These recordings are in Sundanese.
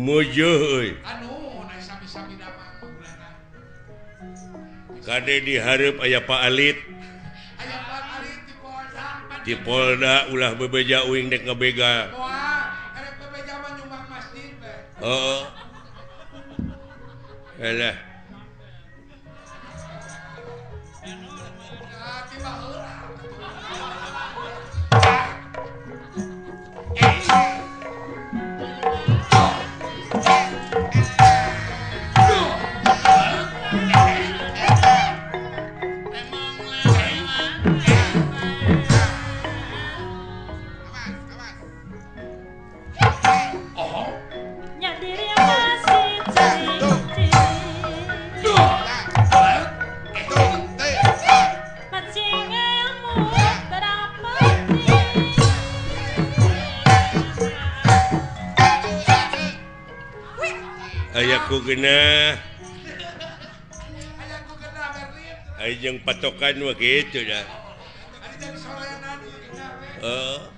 mujuh euy. Anu naik sami-sami damang bulanna. Kade dihareup aya Pak Alit. Aya Pak Alit di Polda. Di Polda ulah bebeja uing dek ngabega. Wah, karek bebeja mah nyumbang masjid teh. Heeh. Alah. Tiba heurah. Ayaku genah. Ayaku genah Berlin. Aya jeung patokan mah kitu dah. Ari jadi soreanan genah we. Heeh.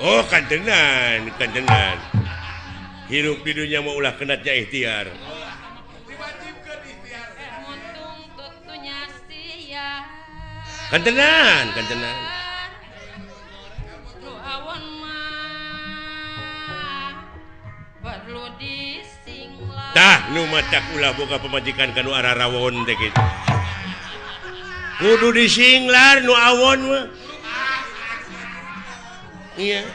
Oh, kantenan. Hirup di dunia mau ulah kenatnya ikhtiar. Diwajibkeun ikhtiar. Untung tutunya sia. Kantenan. Nu awon mah perlu disinglah. Tah nu matak ulah boga pemajikan kanu ararawon teh kitu. Kudu disinglar nu awon mah. Iya.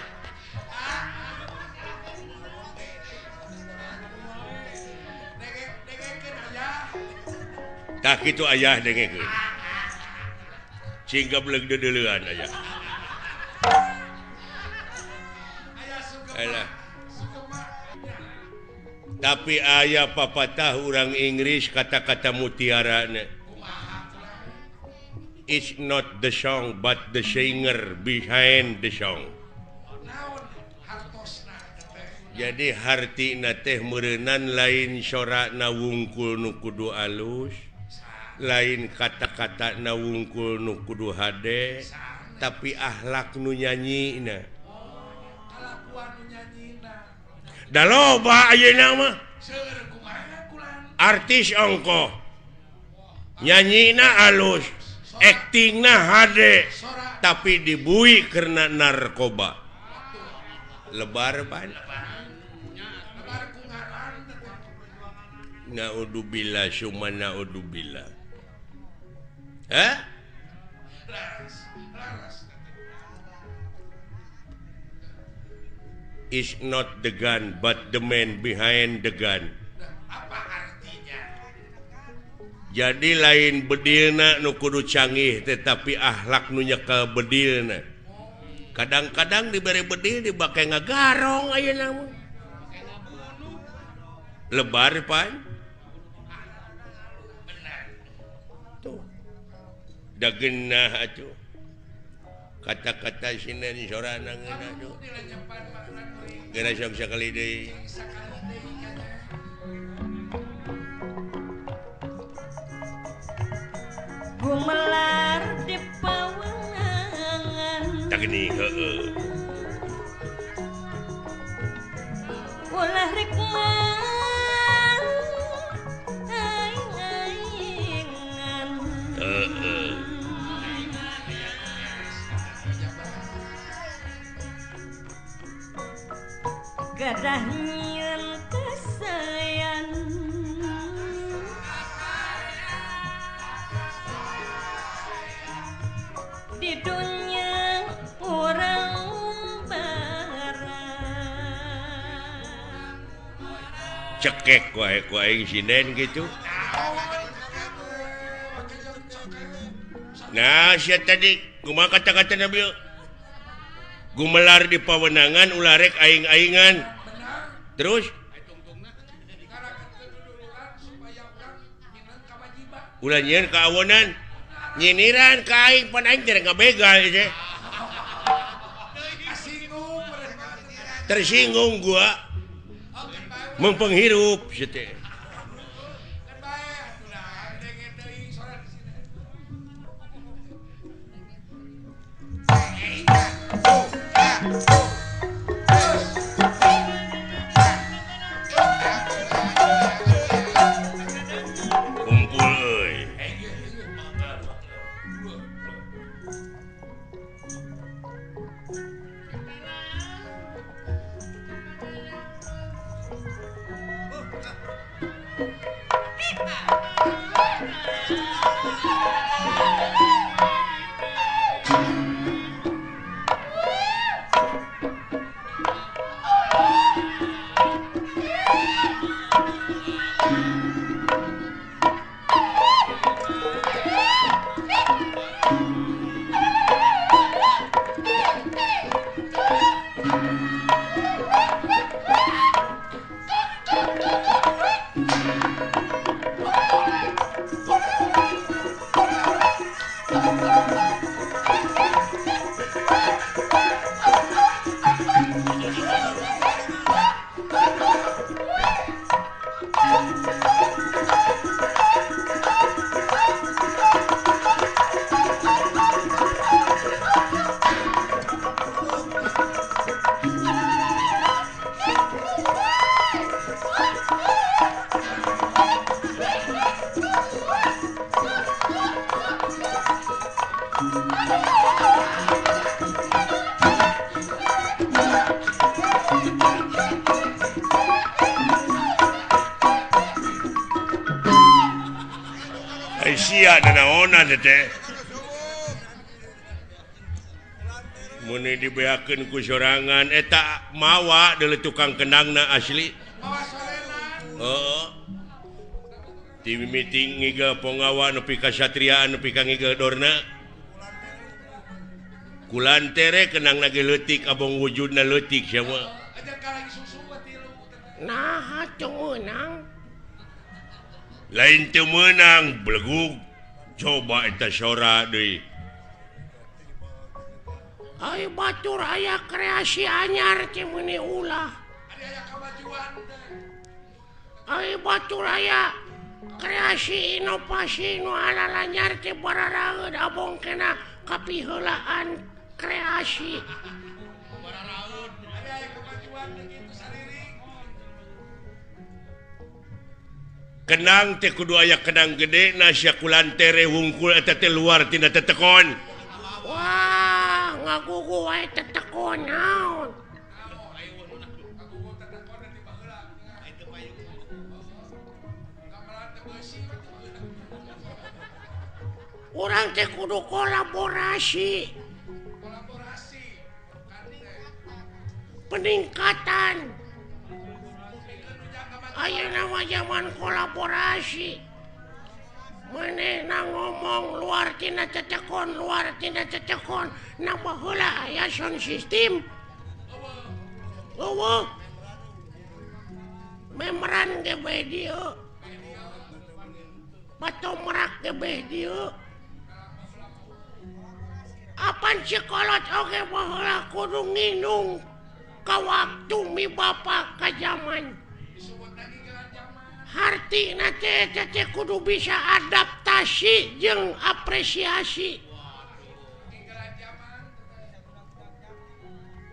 Dengekeun aya. Tak kitu ayah dengekeun. Singga beleg deuleuan aya. Aya sugema. Alah. Sugema. Tapi aya papatah urang Inggris kata-kata mutiarana. It's not the song but the singer behind the song. Naon hartosna teh. Jadi hartina teh meureunnan lain sorakna wungkul nu kudu alus, lain kata-kata na wungkul nu kudu hade, tapi akhlak nu nyanyina. Kalakuan nu nyanyina. Da loba ayeuna mah Seueur kumaha kulan. artis ongkoh. Nyanyina alus, aktingna hade, tapi dibui karena narkoba. Lebar ban. Lebar ku ngaran teh. Naudzubillah summa naudzubillah. Hah? Laras. Is not the gun but the man behind the gun. Apa artinya? Jadi lain bedilna nu kudu canggih tetapi akhlak nu nyekel bedilna. Kadang-kadang diberi bedil dibake ngagarong ayeuna mah. Lebar pan. Tuh. Da geunah atuh. Kata-kata sinan sorana ngeunah tuh. Dilenyepan makna kuring Geura sok sakali deui. sakali deui kanya. Gumelar di pawangan. Tak geuning heueuh. Ulah rikman aing-aingan. Heeh. Gadah nyieun kesayan. Di dunia orang barang. Cekek wae ku aing sinden gitu. Nah siapa tadi kumaha kata-kata Nabi gumelar di pawenangan ularek aing-aingan terus ulah nyian keawonan nyiniran ke aing pan aing teh ngabegal teh tersinggung gua mempenghirup teh sia nanaonan teh mun dibeakeun ku sorangan eta mawa deuleu tukang kendangna asli heeh ti meeting ngigel pongawa nepi ka satriaan nepi ka ngigel dorna kulantere kenang lagi leutik abong wujudna leutik sama nah cengeunang lain teu meunang belegug coba eta sora deui ai batur aya kreasi anyar teh meuni ulah ai batur aya kreasi inovasi nu alalanyar teh bararaeud abong kena kapiheulaan kreasi bararaeud aya kemajuan kitu sariring kenang teh kudu aya kenang gede nasya kulantere wungkul eta teh luar tina tetekon wah ngagugu wae tetekon naon urang teh kudu kolaborasi peningkatan ayeuna mah zaman kolaborasi manehna ngomong luar tina cetekon nambah heula aya sound system eueuh memran ge bae dieu batomrak ge bae dieu apan sekolot oge baheula kudu nginung ka waktu mi bapa ka zaman hartina teh kudu bisa adaptasi jeung apresiasi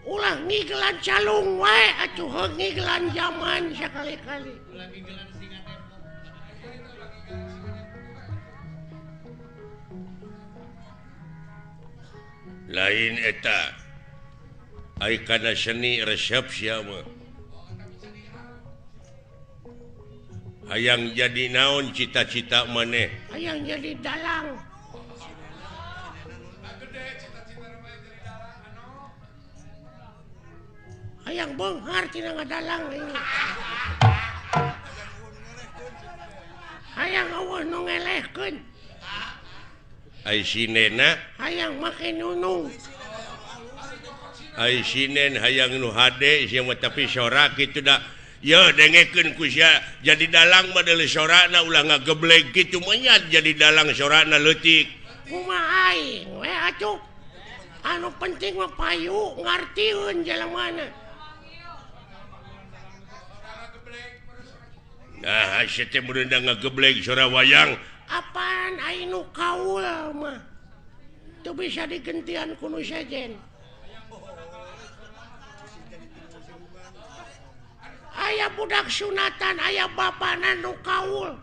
ulah ngigelan calung wae atuh ngigelan zaman sakali-kali lain eta ai kana seni resepsi mah hayang jadi naon cita-cita maneh hayang jadi dalang hayang beunghar tina ngadalang ini hayang eueuh nu ngelehkeun Aisinena hayang make nunung Aisinen hayang nu hade sia mah tapi sorak kitu da ya dengekeun ku sia jadi dalang mah deuleu sorakna ulah ngageblek kitu mah nya jadi dalang sorakna leutik kumaha aing we atuh anu penting mah payu ngartieun jelemana nah sia teh meunang ngageblek sora wayang apaan aing nu kaul mah teu bisa digentian ku nu sejen aya budak sunatan aya bapana nu kaul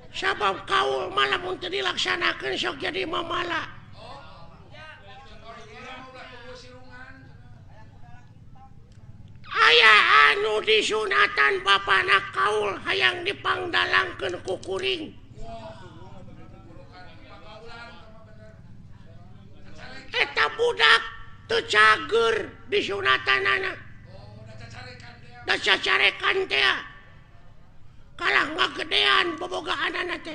sabab kaul malah mun teu dilaksanakeun sok jadi mamala aya anu disunatan bapana kaul hayang dipangdalangkeun ku kuring eta budak teu cager disunatanana da cacarekan teh kalah ngagedean bobogaanana teh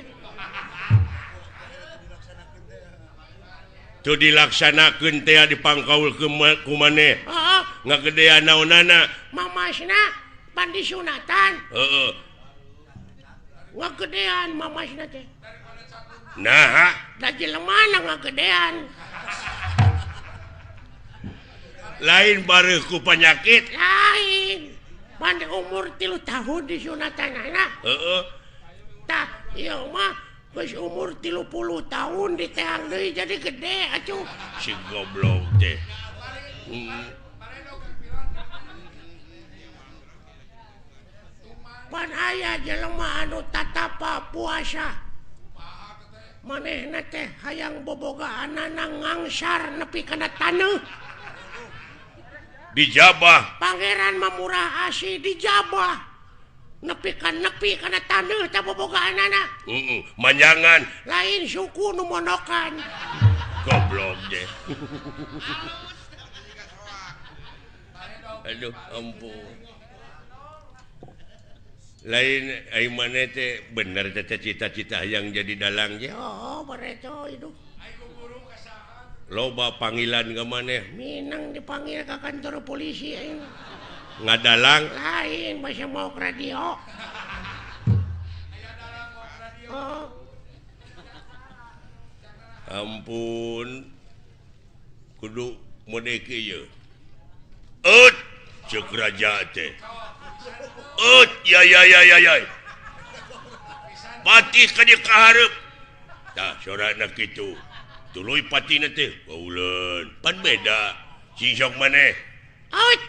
tu dilaksanakeun teh dipangkaul ku maneh heeh ngagedean naonana mamasna pan disunatan heeh ngagedean mamasna teh nah da jelemana ngagedean lain bareuh ku penyakit lain pan umur 3 tahun disunatanana heeh tah ieu mah geus umur 30 tahun diteang deui jadi gede atuh si goblok teh pan aya jelema anu tatapa puasa manehna teh hayang bobogaanana ngangsar nepi kana taneuh dijabah pangeran mamurah asih dijabah nepi kana taneuh teh bobogaanana manjangan lain suku nu mondokan goblok deh aduh ampun lain ai maneh teh bener teh cita-cita yang jadi dalang ya oh bereto itu loba panggilan ke maneh minang dipanggil ke kantor polisi aing ngadalang lain masih mau ke radio oh ampun kudu mode kieu cek raja teh ya pati ka dieu kahareup tah sorana kitu tuluy patina teh pauleun pan beda sisok maneh out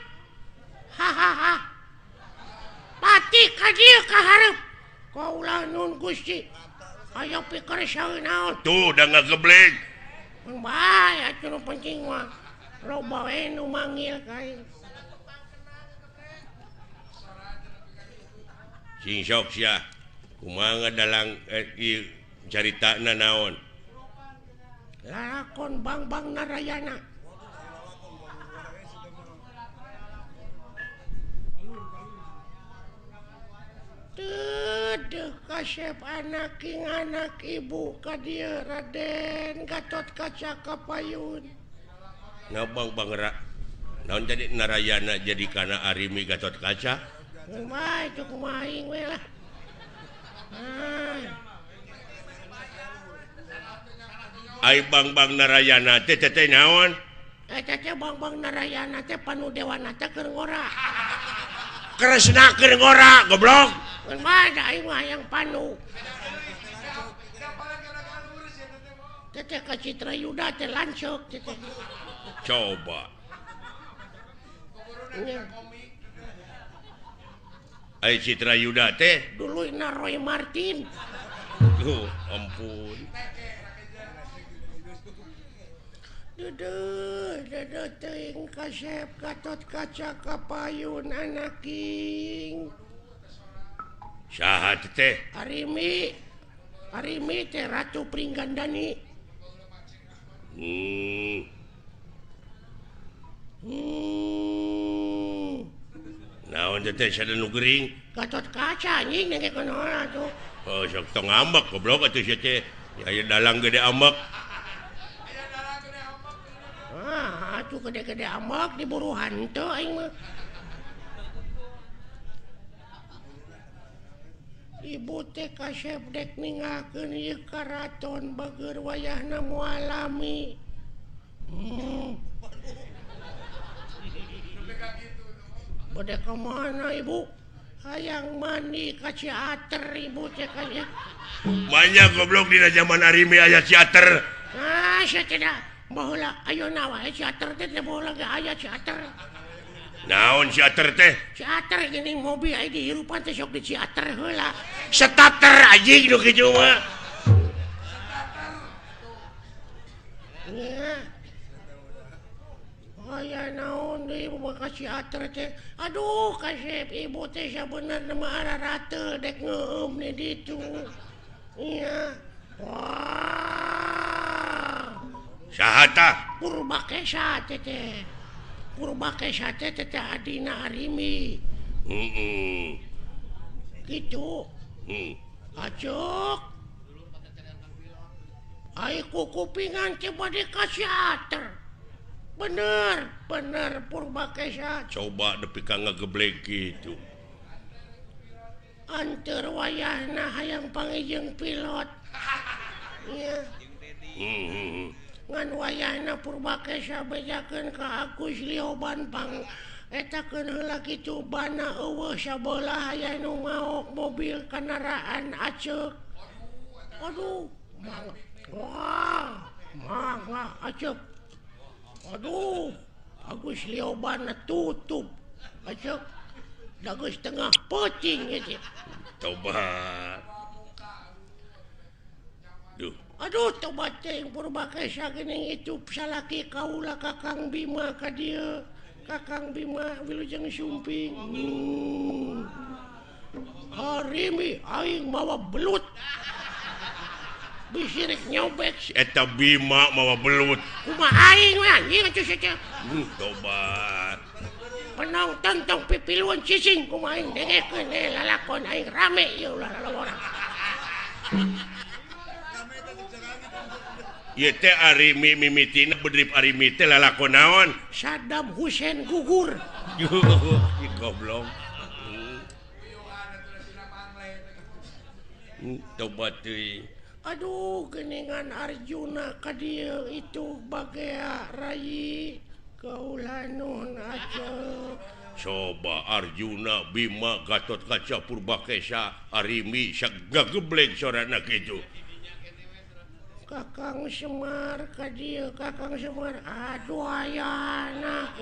hahaha pati ka dieu kahareup kaulah nun Gusti aya pikir saeunaon tuh da ngageblek bae atuh nu penting mah loba we nu manggil ka aing sing sok sia kumaha ngadalang ieu caritana naon lalakon Bang Narayana Duh kasep anak ibu ka dieu Raden Gatot Kaca Kapayun ngabang bangera naon jadi Narayana jadi kana Arimi Gatot Kaca mah itu kumaha aing we lah ai Bang Narayana teh naon eta teh Bang Narayana teh panu dewana teh keur ngora Kresna keur ngora goblok mah da aing mah yang panu teh ka Citra Yuda teh lanceuk teh coba ai Citra Yuda teh dulu Roy Martin ampun Duduh teuing kasep Gatot Kaca Kapayun anak king saha teh Arimi teh Ratu Pringgandani naon teh sada nu geuring Gatot Kaca anjing nengke kunaon atuh oh sok tong ngambek goblok atuh sia teh Ya dalang gede amak. Atuh gede-gede amak diburu hantu aing mah. Ibu teh kasep dek ningakeun ieu karaton bageur wayahna moal alami. Bade ka mana ibu? Hayang mandi ka Ciater ibu teh kaya. Banyak goblok dina zaman Arimi aya Ciater. Saya tidak baheula ayeuna wae Ciater teh baheula ge aya Ciater. Naon Ciater teh? Ciater geuning mobil aya di hirupan teh sok di Ciater heula. Starter anjing nu kitu mah. Ya. Aya naon deui boga Ciater teh. Aduh kasep ibu teh sabenerna mah ararateul dek ngeueum di ditu. Iya. Wah. Saha tah? Purbakesa teh. Purbakesa teh adina Arimi. Gitu. Acuk. Ai kupingan teh bade ka Ciater. Bener Purbakesa. Coba nepi ka ngageblek gitu. Anteur wayahna hayang pangijeng pilot. Iya. Ngan wayahna Purbakesa bejakeun ka Agus Lioban pang etakeun heula kitu bana eueuh sabelah aya nu maok mobil kendaraan aceuk. Aduh, wah, aceuk. Aduh, Agus Lioban tutup. Aceuk. Dagus tengah pocing gitu. Tobat. Duh. Aduh, tobat teh Purbakesa geuning itu salaki kaula Kakang Bima ka dieu. Kakang Bima wilujeng sumping. Arimi aing mawa belut. Bisirik nyobek. Eta Bima mawa belut. Kumaha aing we anjing atuh saja. Tobat. Penonton tong pipiluan cicing kumaha aing dengekeun lalakon aing rame ieu ulah orang. Ieu teh Arimi mimitina bedrip Arimi teh lalakon naon? Saddam Hussein gugur. Goblok. Tobat deui. Aduh, geningan Arjuna ka dieu itu bagea Rayi kaula nuhun aceuk. Coba Arjuna, Bima, Gatot Kaca, Purbakesa, Arimi, sagageblek sorana kitu. Kakang Semar ka dieu, Kakang Semar. Aduh ayana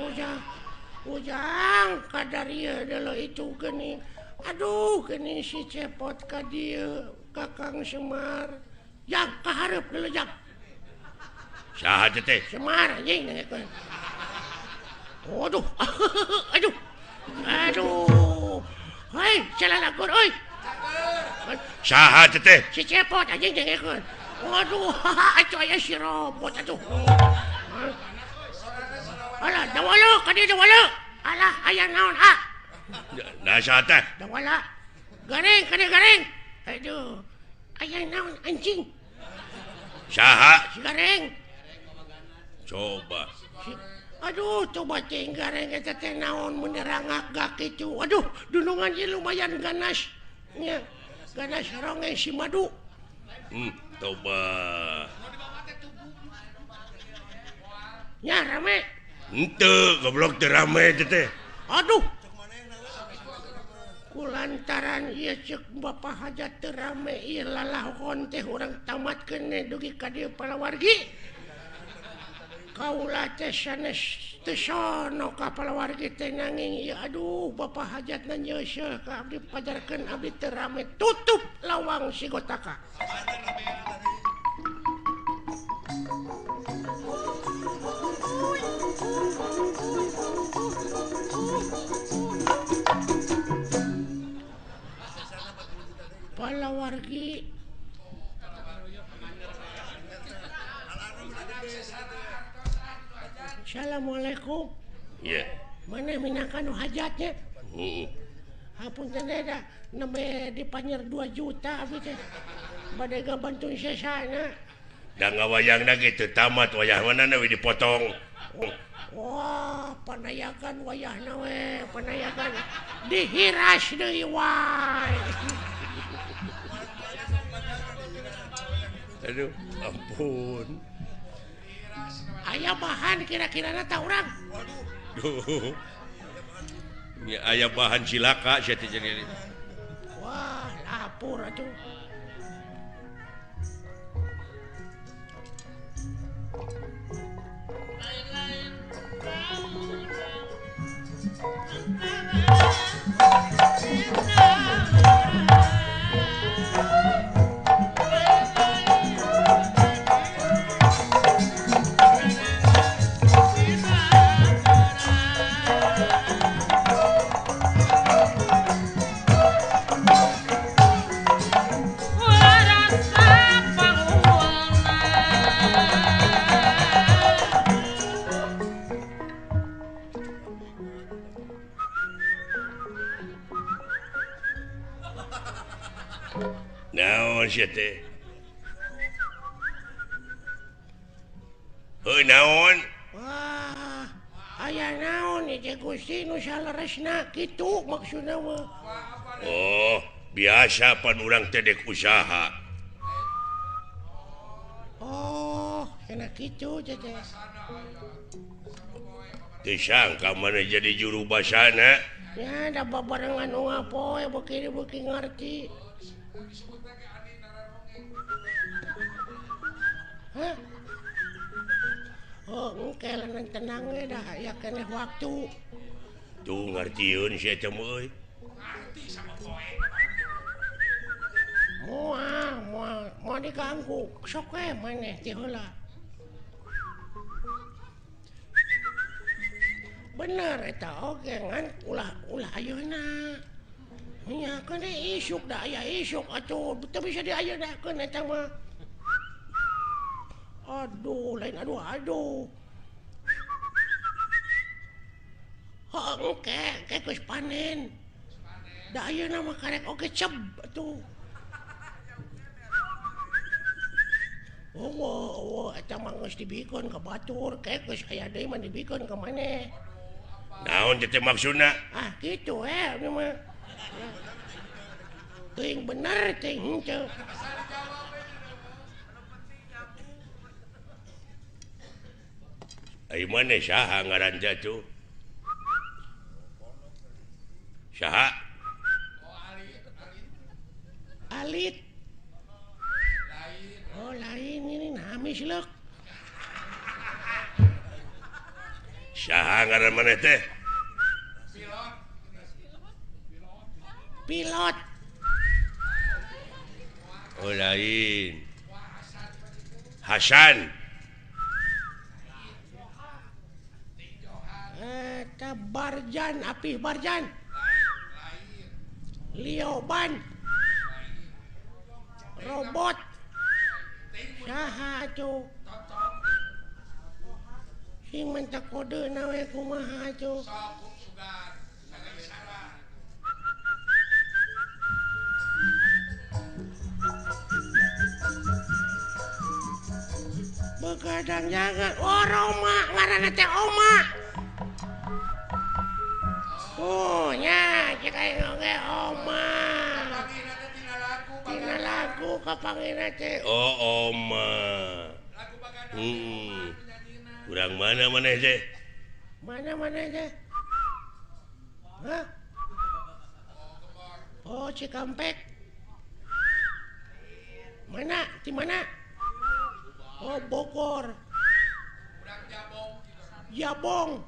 ujang kadarieu deuleu itu geuning. Aduh, geuning si cepot ka dieu, Kakang Semar. Yang kaharep deuleu jang. Saha teh? Semar anjing dengekeun. Waduh. Aduh. Hei, calalagur euy. Saha teh? Si cepot anjing dengekeun. Waduh, atuh aya si robot atuh. Alah, dawala ka dieu dawala. Alah, aya naon ah? Da saha teh? Dawala. Garing ka dieu garing. Aduh. Aya naon anjing? Saha? Si garing. Coba. Aduh, coba teh garing eta teh naon menerangak gak kitu. Aduh, dunungan ieu lumayan ganas. Nya, ganas ronge si madu. Coba. Nya rame. Henteu, goblok teh rame teh. Aduh. Kulantaran ieu ceuk Bapak Hajat teu rame ieu lalahon teh urang tamatkeun dugi ka dieu palawargi. Kaula teh sanes teu sono ka palawargi teh nanging ieu aduh Bapak Hajatna nyeuseul ka abdi pajarkeun abdi teu rame tutup lawang si Gotaka. Palawargi Assalamualaikum. Iya. Mana minangkan hajatnya? Hapunten da nembe dipanyer 2 juta abdi teh. Bade gabantun sesana. Da ngawayangna gitu tamat wayah mana we dipotong. Wah, panayakan wayahna we, panayakan dihiras deui wae. Aduh, ampun. Aya bahan kira-kira tah urang. Duh. Ya aya bahan cilaka sia teh jadi. Wah, lapor atuh. Naon sia teh? Heuh naon? Wah, aya naon ieu teh Gusti nu saleresna kitu maksudna mah. Oh, biasa pan urang teh dek usaha. Oh, cenah kitu teh. Teu sangka mana jadi juru basana. Ya, da babarengan nu ngapoe beuki ngarti. Hah? Oh, engke lanan tenang we dah aya keneh waktu. Tuh ngartieun sia teh euy. Moal diganggu. Sok we maneh ti heula. Bener eta oge ngan ulah ayeuna. Nya kan isuk da aya isuk atuh teu bisa diayeuna eta mah. Aduh, lain aduh. Engke geus panen. Da ayeuna mah karek oge ceb atuh. Oh, eta mah geus dibikeun ka batur, geus aya deui mah dibikeun ka maneh. Naon teh maksudna? Ah, kitu anu mah. Teuing bener teuing henteu. Ai maneh saha ngaranna tuh? Saha? Alit. Oh, lain ini namis leuk. Saha ngaran maneh teh? Pilot. Oh lain. Hasan. Eta Barjan, Apih Barjan. Lioban. Robot. Saha atuh? Sing mentak kodena we kumaha atuh? Begadang jangan. Oh, Roma, ngaranna teh Oma. Oh, nya cek aing oge Oma. Tina lagu kapangina teh. Oh, Oma. Urang mana maneh teh? Mana teh? Hah? Oh, Cikampek. Mana? Di mana? Oh, Bogor. Jabong.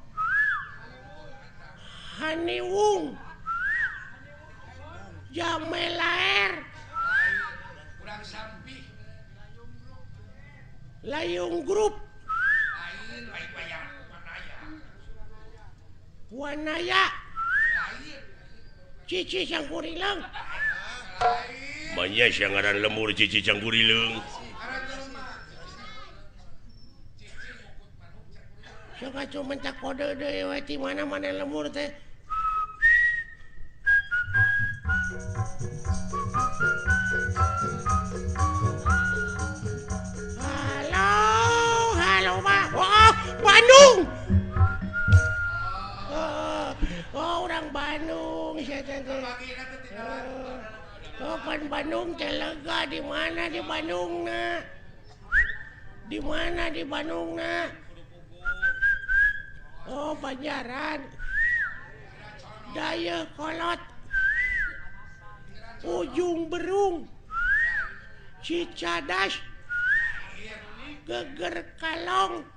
Haniwung. Jamelaer. Layung Grup. Wanaya. Cici Cangkurileung. Manya sia ngaran lemur Cici Cangkurileung. Sok atuh mentak kode deui we ti mana lemur teh. Bandung saya teh. Bagina teh tinggalan. Oh, pan Bandung teh lega di mana di Bandungna? Di mana di Bandungna? Oh, Banjaran. Daya Kolot. Ujung Berung. Cicadas. Geger Kalong.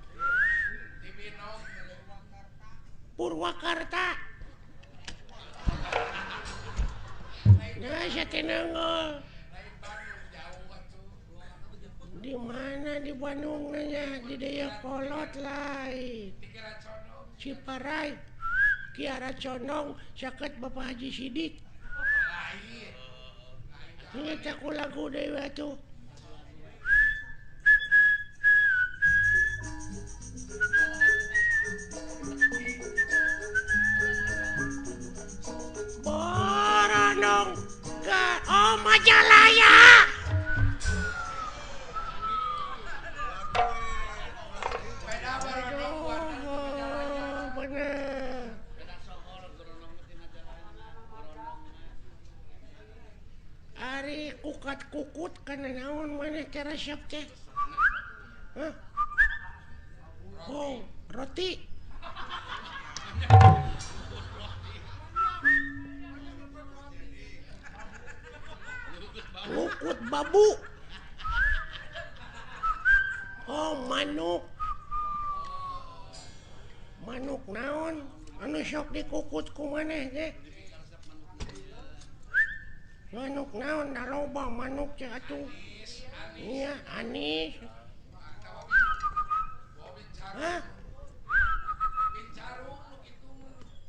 Purwakarta. Nah, saya tenang. Di mana di Bandung nanya di Daya Kolot lain. Ciparai, Kiara Condong, sakit Bapak Haji Sidik. Ini aku lagu dewa tuh. Boronong ke Majalaya. Ari kukat-kukut kana naon maneh teh resep teh? Hah? Oh, roti. Kukut babu. Oh, manuk. Manuk naon? Anu sok dikukut ku maneh teh? Manuk naon da loba manuk cek atuh. Iya, anis. Hah?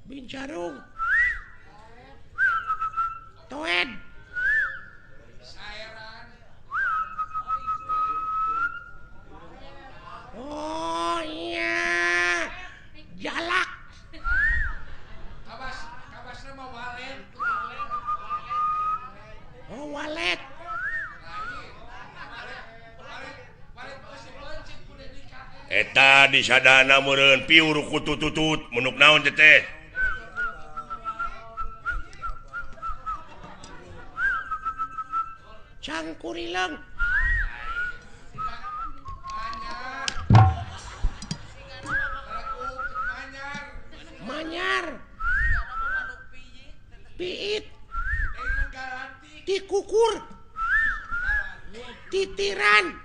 Bincarung. Toed. Oh iya. Jalak. Kabasna mah walet. Oh, walet. Eta di sadana meureun piur ku tutut munuk naon teh? Cangkurileng. Manyar. Piit. Tikukur. Titiran.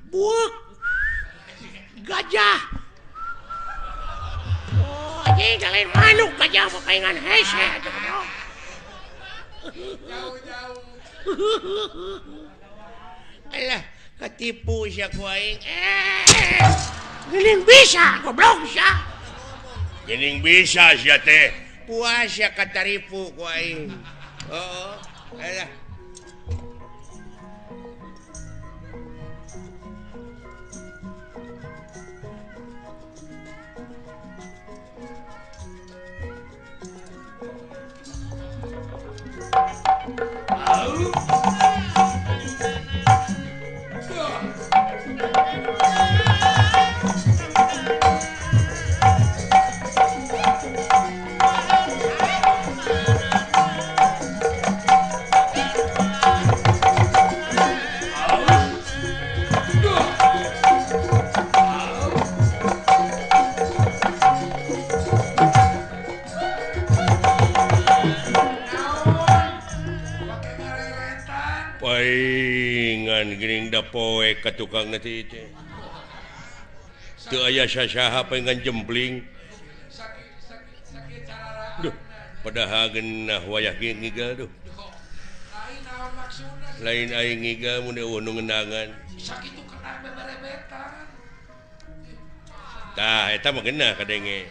Buuk. Gajah. Oh, ini kalian manuk gajah pakai hese aja bro. Jauh-jauh. Alah, ketipu siya ku aing. Geuning bisa goblok sia. Geuning bisa sia teh. Puas ya kataripu ku aing. Oh, alah. Paingan geuning da poe ka tukang teh teh. Teu aya sasaha paingan jembling. Sakit cararaan. Duh, padahal geunah wayah ngigal duh. Lain naon maksudna? Lain aing ngigal mun eueuh nu ngeundangan. Sakitu kena beberebetan. Tah eta mah geunah kadenge.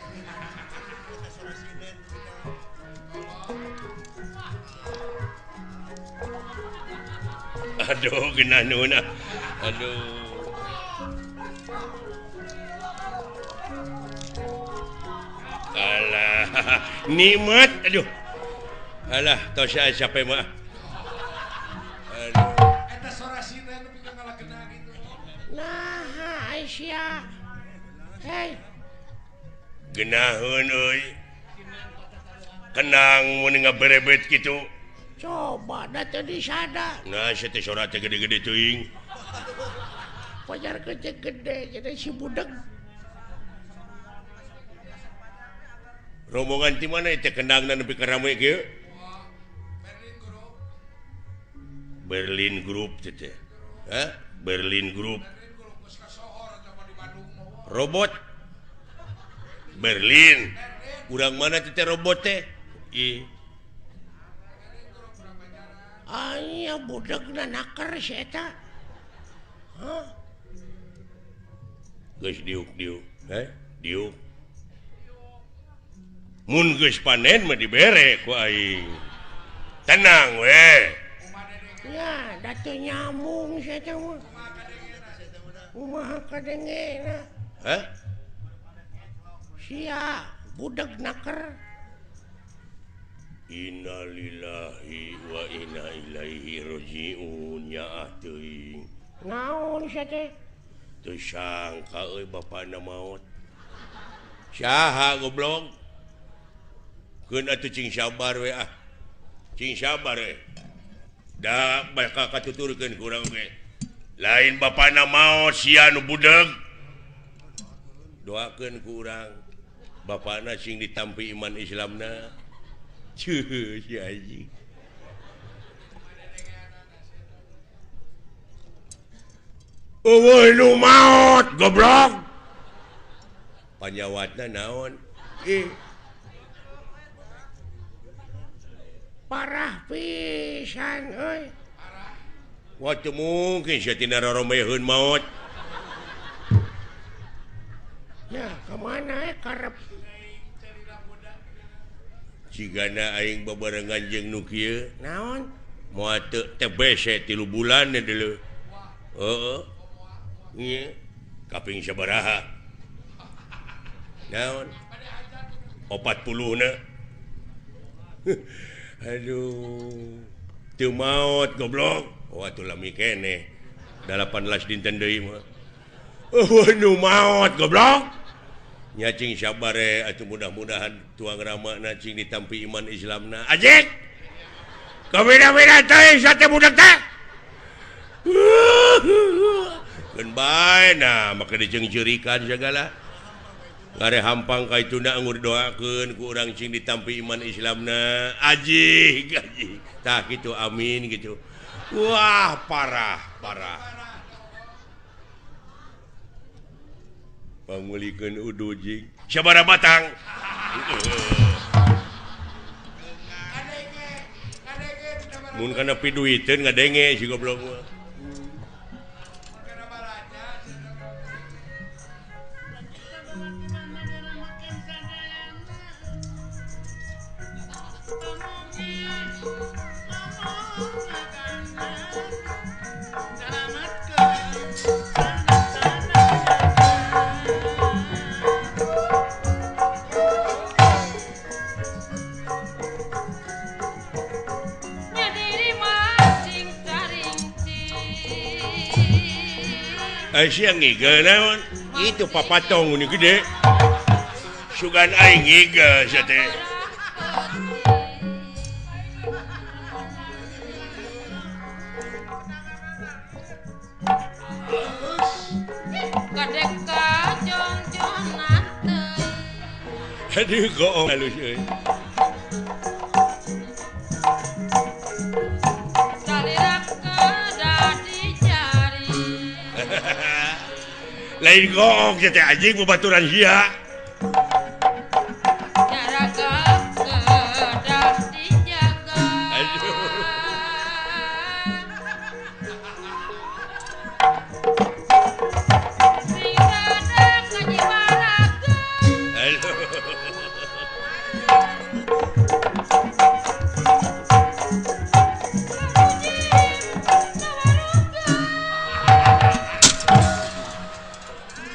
Aduh, geunah nuna. Aduh. Alah, nikmat. Aduh. Alah, tos siapa mah. Aduh. Eta sorasina nu pika ngalakeuna gitu. Nah, Aisyah. Hei, Geunaheun euy. kenang mun ngaberebet gitu. Coba da teu disada. Nah, saya teh sorat teh gede-gede teuing. Pajar gede-gede jadi si budak. Rombongan di mana teh kendangna nepi ka rame kieu? Berlin Group teh. Hah? Berlin Group. Robot Berlin. Urang mana teh robot teh? Aya budakna naker si eta. Hah? Geus diuk. Diuk. Mun geus panen mah dibere ku aing. Tenang we. Ya, da teu nyambung si eta mah. Kumaha kadengena? Hah? Sia budak naker. Innalillahi wa inna ilaihi rajiun nyaah teuing. Naon sia teh? Teu sangka euy bapana maot. Saha goblok? Keun atuh cing sabar we ah. Cing sabar we. Da bakal katuturkeun ku urang ge. Lain bapana maot sia nu budeug. Doakeun ku urang. Bapana sing ditampi iman Islamna. Cuh, si anjing. Eueuh nu maot goblok. Panyawatna naon? Parah pisan euy. Wah teu mungkin sia tina roromeheun maot. Ya, kemana karep? Cigana aing babarengan jeung nu kieu. Naon? Moal teu teh bese 3 bulan deuleu. Heeh. Ieu kaping sabaraha? Naon? 40 na. Aduh. Teu maot goblok. Oh atuh lami keneh. 18 dinten deui mah. Nu maot goblok. Nyacing sabar atuh mudah-mudahan tuang ramana cing ditampi iman Islamna. Ajek. Kabeda-beda teh sate budak teh. Keun bae nah maka diceungceurikan segala. Ngare hampang ka ituna ngur doakeun ku urang cing ditampi iman Islamna. Ajik. Tah kitu amin gitu. Wah, parah. Pangulikeun udu jing. Sabaraha batang? Mun kana piduiteun ngadenge si goblok mah. Siang ngiga naon? Itu papatong ini gede. Sugan aing ngiga sia teh. Kadeka jong-jongan teh. Aduh goong halus euy. Lain goong sia teh anjing babaturan sia. Jaraga kedah dijaga. Aduh. Sing sadang kajibaraga. Aduh.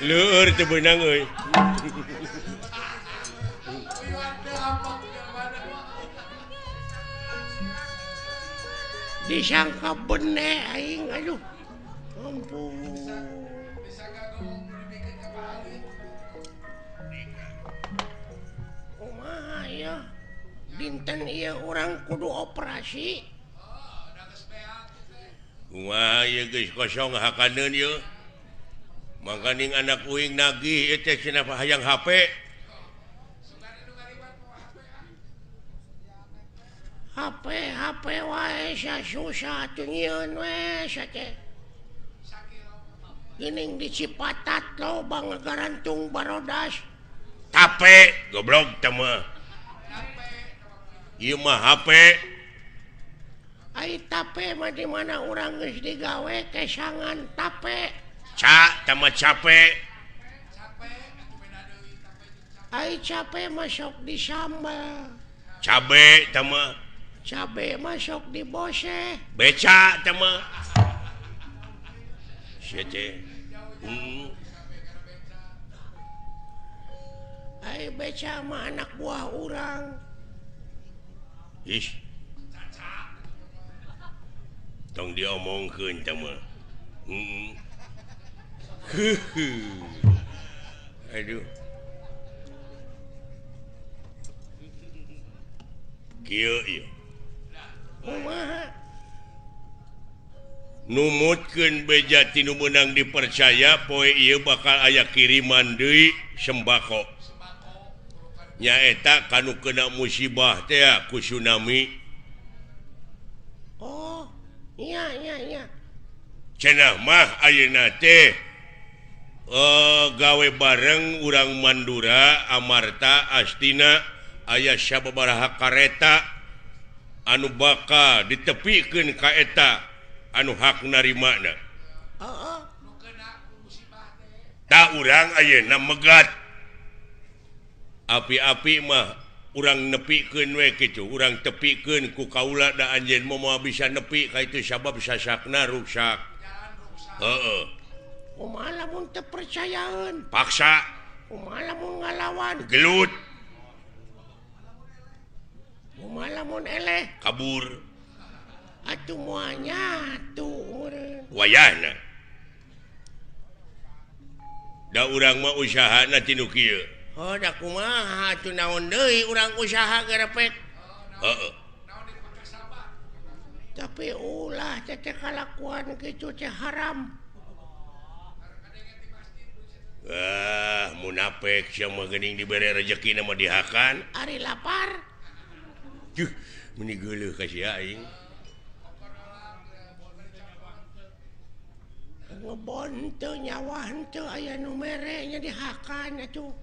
Leur teu beunang euy. Disangka bene aing aduh. Ampun. Kumaha ya? dinten ieu urang kudu operasi. Wah, ieu geus kosong hakaneun ieu. Mangkaning anak uing nagih ieu teh cenah hayang HP. HP wae susah atuh nyieun we teh. Geuning di Cipatat loba ngagarantung barodas. Tape, goblok teh mah. Ieu mah HP. Ai tape mah di mana urang geus digawe kesangan tape. Teh mah capek. Ai cape masuk di sambal. Cabe teh mah. Cabe masuk di bose. Beca teh mah. Sia teh. Ai beca mah anak buah urang. Ish. Tong diomongkeun teh mah. Aduh. Kieu ieu. Kumaha? Numutkeun beja tinu meunang dipercaya poe ieu bakal aya kiriman deui sembako. Nyaeta kanu kena musibah teh ku tsunami. Oh, iya. Cenah mah ayeuna teh gawe bareng urang Mandura, Amarta, Astina aya sababaraha kareta anu bakal ditepikeun ka eta anu hak narimana. Heeh. Tak urang ayeuna megat. Api-api mah urang nepikeun we kitu, urang tepikeun ku kaula da anjeun moal bisa nepi ka itu sabab sasakna rusak. Heeh. Kumaha lamun teu percayaeun? Paksa, Kumaha lamun ngalawan? gelut, Kumaha lamun eleh? kabur, Atuh moal nyatu meureun. wayahna. Da urang mah usahana tinu kieu. Oh, da kumaha atuh naon deui urang usaha garepek. Heeh. Tapi ulah teh kalakuan kitu teh haram. Munafik sia mah geuning dibere rezekina mah dihakan. Ari lapar. Meni geuleuh ka sia aing. Ngebon teu nyawa henteu aya nu mere nya dihakan atuh.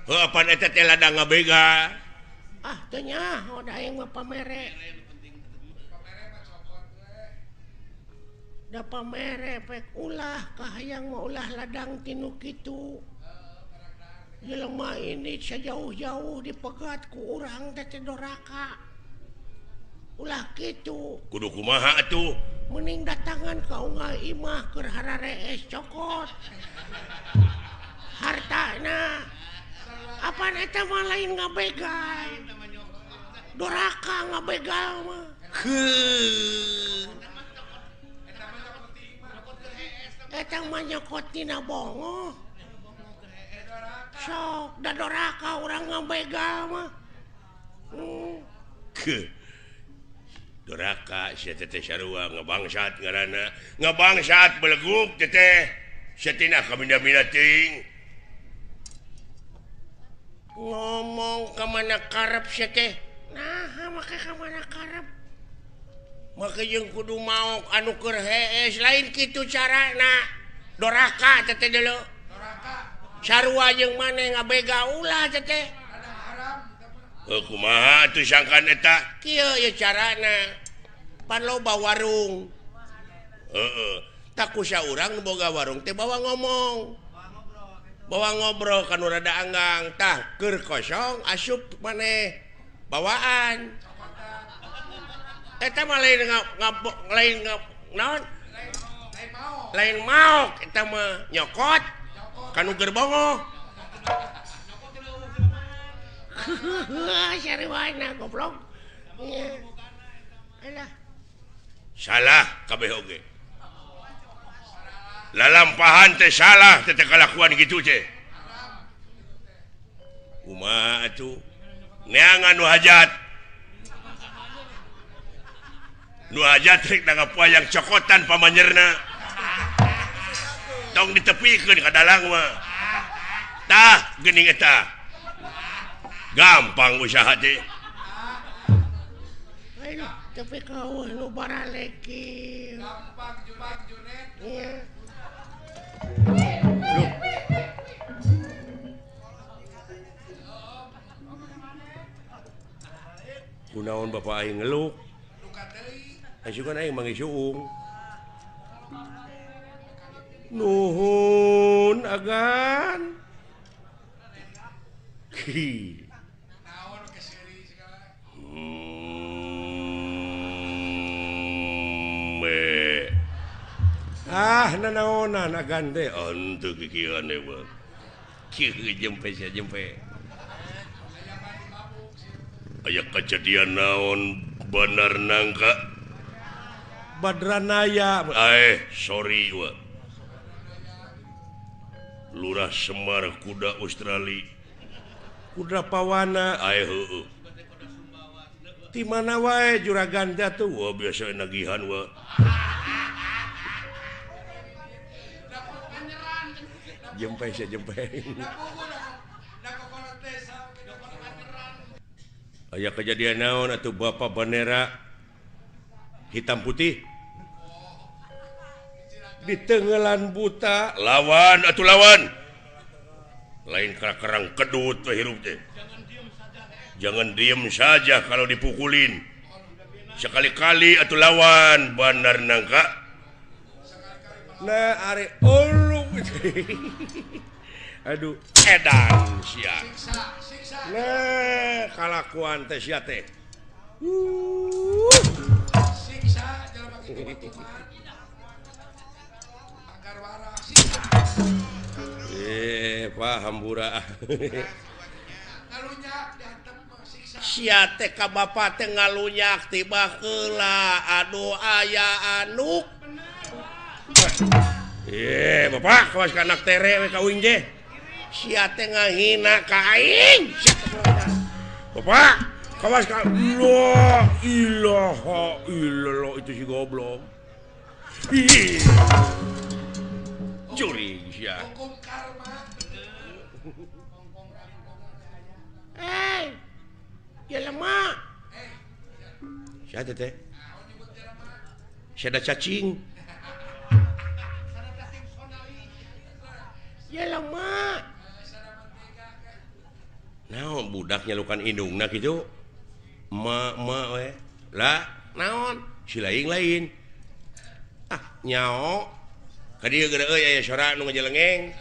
Heuh apan eta teh ladang ngabega. Ah teu nya, da aing mah pamere. Da pamere pek ulah kahayang mah ulah ladang tinu kitu. Jelema ini sajauh-jauh dipegat ku urang teh doraka. Ulah kitu. Kudu kumaha atuh? Mending datangan ka unggal imah keur hararees cokot. Hartana. Apaan eta mah lain ngabegal. Doraka ngabegal mah. Eta mah nyokot tina bongo. Sok da doraka urang ngabegal mah. Doraka sia teh sarua ngabangsat ngaranna. Ngabangsat beleguk teh. Satina kaminda-minda teuing. Ngomong ka mana karep sia teh. Nah, make ka mana karep. Make jeung kudu maok anu keur hees lain kitu carana. Doraka teh deuleu. Doraka. Sarua jeung maneh ngabega ulah teh. Ada haram. Kumaha atuh sangkan eta? Kieu ye carana. Pan loba warung. Heeh. Tak kusa urang nu boga warung teh bawa ngomong. Bawa ngobrol kanu rada anggang. Tah keur kosong asup maneh bawaan. Eta mah lain naon? Lain maok eta mah nyokot kanu gerbongo. Sariwana goblok. Alah. Salah kabeh oge. Lalampahan teh salah teh kalakuan gitu teh. Kumaha atuh? neangan nu hajat trik yang cokotan pamanyerna tong ditepikeun ka dalang mah tah geuning eta gampang usaha teh ayo tapi kau nu baraleki gampang Junet iya kunaon bapak aing ngeluk luka deui asukan aing manggih suung nuhun agan naon keseri segala nanaonan agan teh ontu kikieuan teh bang kieu jempe sia jempe aya kejadian naon bener nangka Badranaya sorry wa Lurah Semar kuda Australia kuda pawana heueuh di mana wae juragan teh tuh wah biasa nagihan wa jempe sia jempe aya kejadian naon atuh bapak bandera hitam putih di tenggelan buta lawan lain kerang kedut hirup teh jangan diem saja kalau dipukulin sekali-kali atuh lawan bandar nangka nah are aduh edan sia nah kalakuan teh sia teh siksa jalan pakai kebutuhan agar waras siksa paham bura ngalunyak diantem siksa sia teh ka bapak teh ngalunyak tiba heula aduh aya anu bapak kawas ka anak tere we kawin je sia teh ngahina ka aing bapak kawas ka la ilaha illallah itu si goblok curi sia hukum karma ya lemah sia teh sia ada cacing ya lemah naon budak nyalukan indungna kitu ma we lah naon si lain nyao ka dieu geura euy aya sora nu ngajelengeng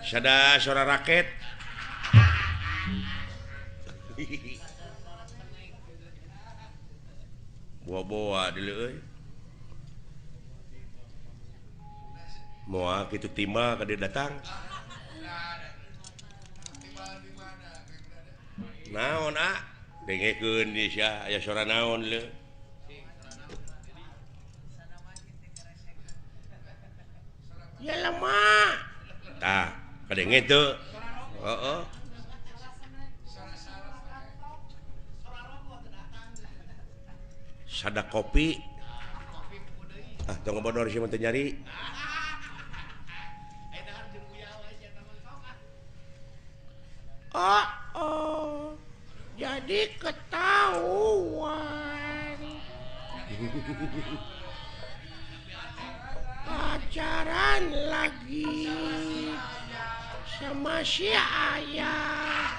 sada sora raket boa-boa deuleu euy moal kitu timba ka dieu datang naon dengekeun di sia aya sora naon le ya lemah tah kadenge teu heeh sada kopi tong bodor si teu nyari jadi ketahuan pacaran lagi sama si ayah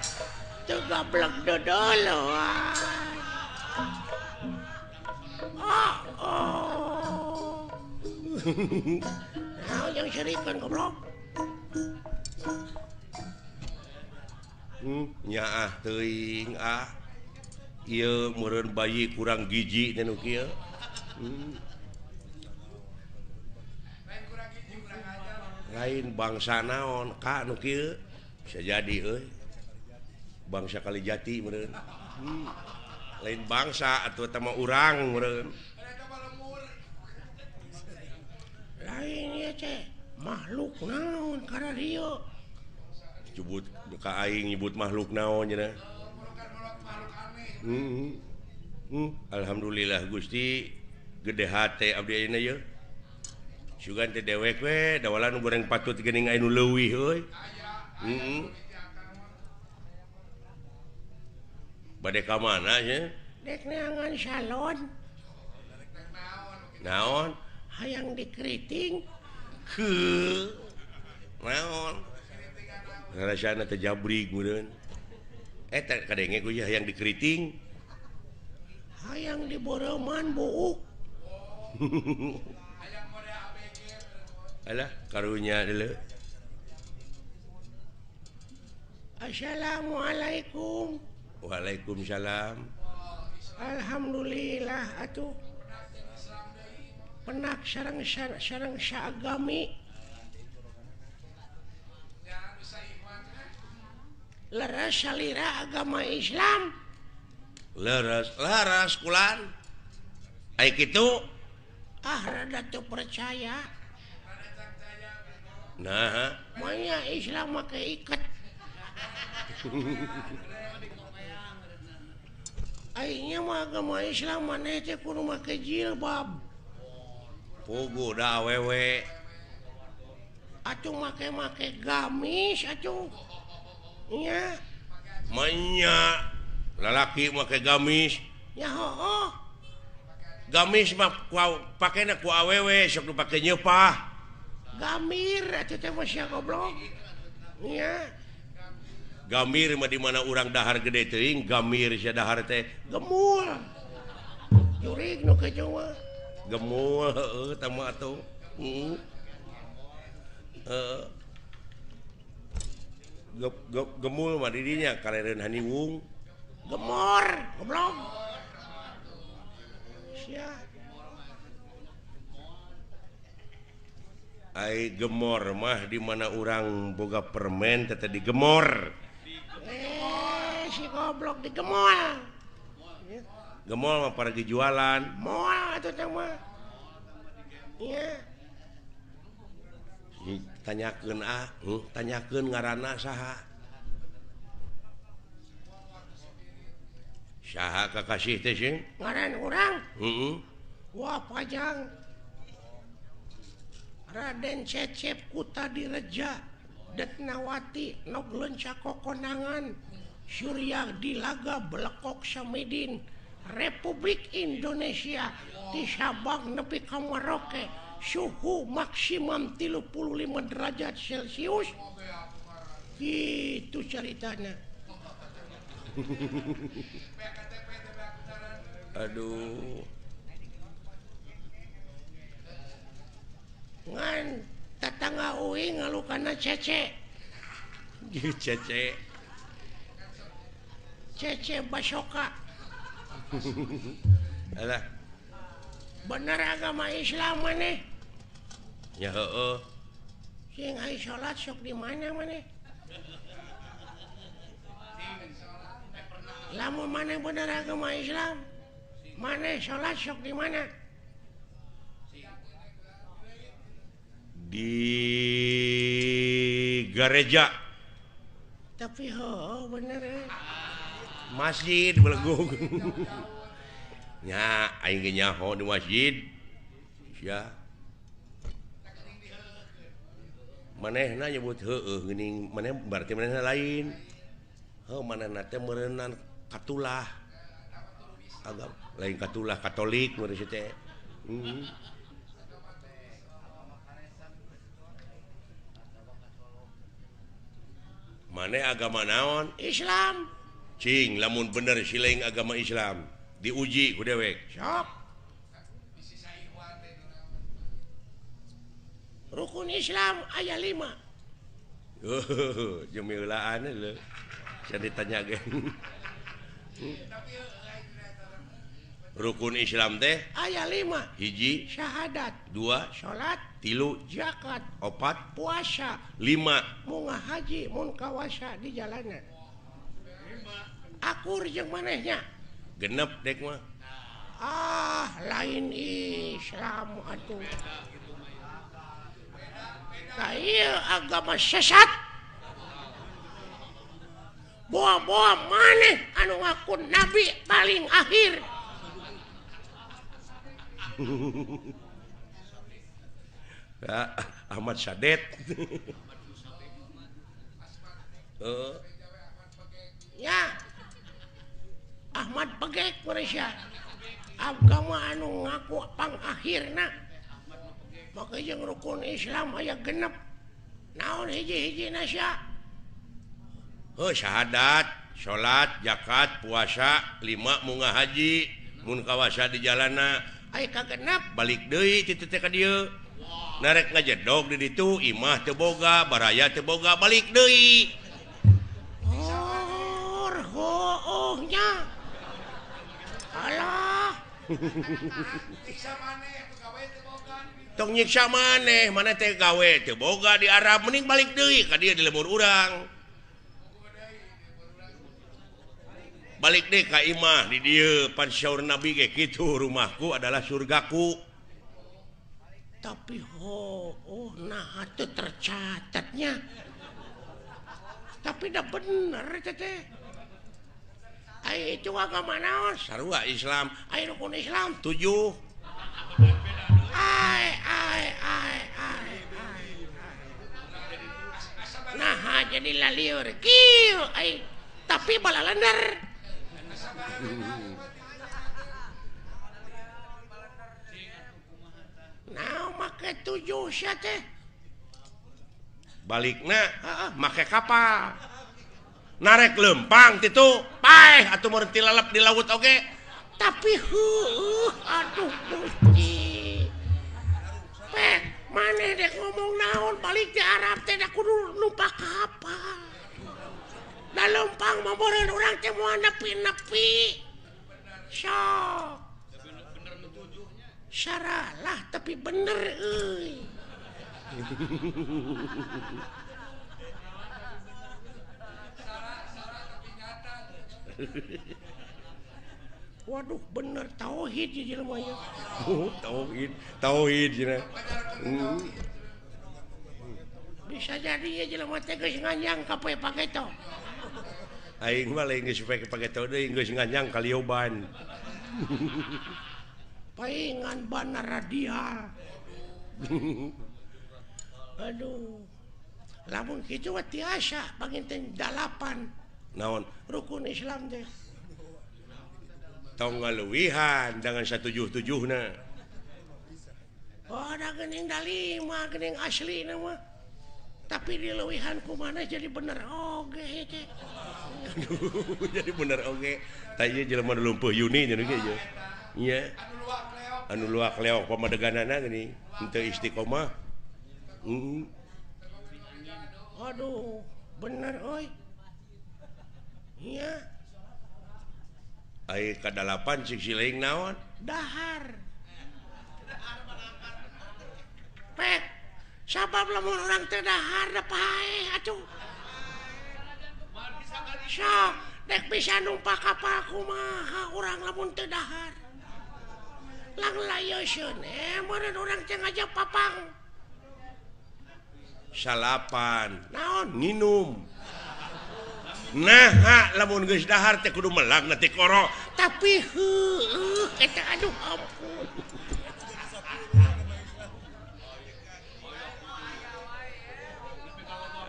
tegablek dodoloan nah yang serikan goblok nyaah teuing ieu meureun bayi kurang giji teh nu kieu lain bangsa naon ka nu kieu bisa jadi euy bangsa Kalijati meureun lain bangsa atuh eta mah urang meureun lain ieu teh makhluk naon kana dieu Nyebut ka aing nyebut makhluk naon cenah. Alhamdulillah Gusti gede hate abdi ayeuna ye. Sugan teh dewek we dawalan nu goreng patut geuning anu leuwih euy. Bade ka mana nya? Dek neangan salon. Naon? Hayang dikeriting. Heuh. Naon? Rasana teh jabrig meureun. Eta kadenge ku hayang dikeriting. Hayang diboreman buuk. Alah karunya deuleu. Assalamualaikum. Waalaikumsalam. Alhamdulillah atuh. Penak sareng saagami. Leres salira agama Islam. Laras kulan. Ai kitu. Rada teu percaya. Nah, Manya Islam make iket. Aingnya mah agama Islam maneh teh kudu make jilbab. pugu da awewe. Atuh make gamis atuh. Nya. Manya lalaki make gamis. Ya heuh. Gamis mah pakena ku awewe sok dipake nyeupah. Gamir atuh teh mah sia goblok. Nya. Gamir mah di mana urang dahar gede teuing, gamir sia dahar teh Gemul. Jurig nu kitu mah. gemul heueuh tah mah atuh. Gemul mah di dinya karereun haniwung. Gemor, goblok. Sia. Ai gemor mah di mana urang boga permen teh digemor. Si goblok digemol. Gemol mah para jualan. Moal atuh teh mah. Iya. Tanyakeun tanyakeun ngaranna saha? Saha kakasih teh sing? Ngaran urang. Heeh. Wah pajang. Raden Cecep Kuta Direja Detnawati Noglenca Kokonangan Surya Dilaga Belekok Samidin Republik Indonesia di Sabang nepi ka Merauke suhu maksimum 35 derajat Celcius gitu ceritanya. Aduh. Ngan tetangga uing ngalukana Cece. Cece Basoka. Alah. Bener agama Islam maneh. Ya heueuh. Sing aya salat sok di mana maneh? Lamun maneh bener agama Islam, maneh salat sok di mana? Di gereja. Tapi bener. Masjid belegung. Nya aing ge nyaho di masjid. Sia. Manehna nyebut heueuh geuning maneh berarti manehna lain. Manehna teh meureunna katulah. Agam lain katulah Katolik meureun teh. Maneh agama naon? Islam. Cing lamun bener sileing agama Islam diuji ku dewek. Sok. Rukun Islam aya 5. Jemilaan leuh. Saya ditanya gen. Rukun Islam teh Aya 5. hiji, Syahadat, 2, salat, 3, zakat, 4, puasa, 5. mun ngahaji, mun kawasa di jalanan. Akur jeung manehnya. Genep dek mah. Lain Islam atuh. Tah ieu agama sesat. boa-boa maneh anu ngaku nabi paling akhir. Ahmad Sadet. Ya. Ahmad Pegek Malaysia. Agama anu ngaku pang akhirna. Maka jeung rukun Islam aya genep. Naon hiji-hiji nasya? Syahadat, salat, zakat, puasa, 5 munggah haji, mun kawasa di jalana. Aya kagenep Balik deui ti teh ka dieu. Narek ngajedog di ditu imah teu boga, baraya teu boga, balik deui. Nya. Alah. Siksa maneh pegawai teu boga. Tong nyiksa maneh, mana teh gawe teu boga di Arab, mending balik deui ka dieu di lemur urang. Balik deh ka imah di dieu pan syaur Nabi ge kitu, rumahku adalah surgaku. Tapi nah itu tercatatnya. Tapi dah bener teh. Ai itu agama naon? Sarua Islam. Ai rukun Islam 7. Ai. Nah, jadi laliur. Kieu ai. Tapi balalender. Nah, make 7 sia teh. Balikna make kapal. Narek lempang titu, paeh atuh meureun ti lalap di laut oge. Tapi aduh Gusti. Maneh dek ngomong naon balik di Arab teh da kudu numpak kapal. Da lempang mah meureun urang teh moal nepi-nepi. Sok. Syaralah tapi bener euy. Waduh bener tauhid ya jelema nya. Tauhid cenah. Bisa jadi ya jelema teh geus nganjang ka paketo. Aing mah lain geus paketo deui geus nganjang ka lioban. Paingan bana radial. Aduh. Lamun kitu mah tiasa panginten 8. Naon? Rukun Islam teh. Tong ngaluwihan dengan 177na. Oh, ada geuning da 5, geuning asli mah. Tapi di leuwihan kumana jadi bener oge teh. Aduh, jadi bener oge. Tah ieu jelema nu lumpuh Yuni nya ge ieu. Nya. Anu luak leok pamadeganana geuning, henteu istiqomah. Aduh, bener euy. Iya. Ai ka 8 cik sileing naon? Dahar. Pek, sabab lamun urang teu dahar da paeh atuh. Sok, dek bisa numpak kapal kumaha urang lamun teu dahar. Lang layeusieun meureun urang teh ngajak papang. Salapan. Naon? Nginum. Nah, lamun geus dahar teh kudu melag na ti koro. Tapi eta aduh ampun.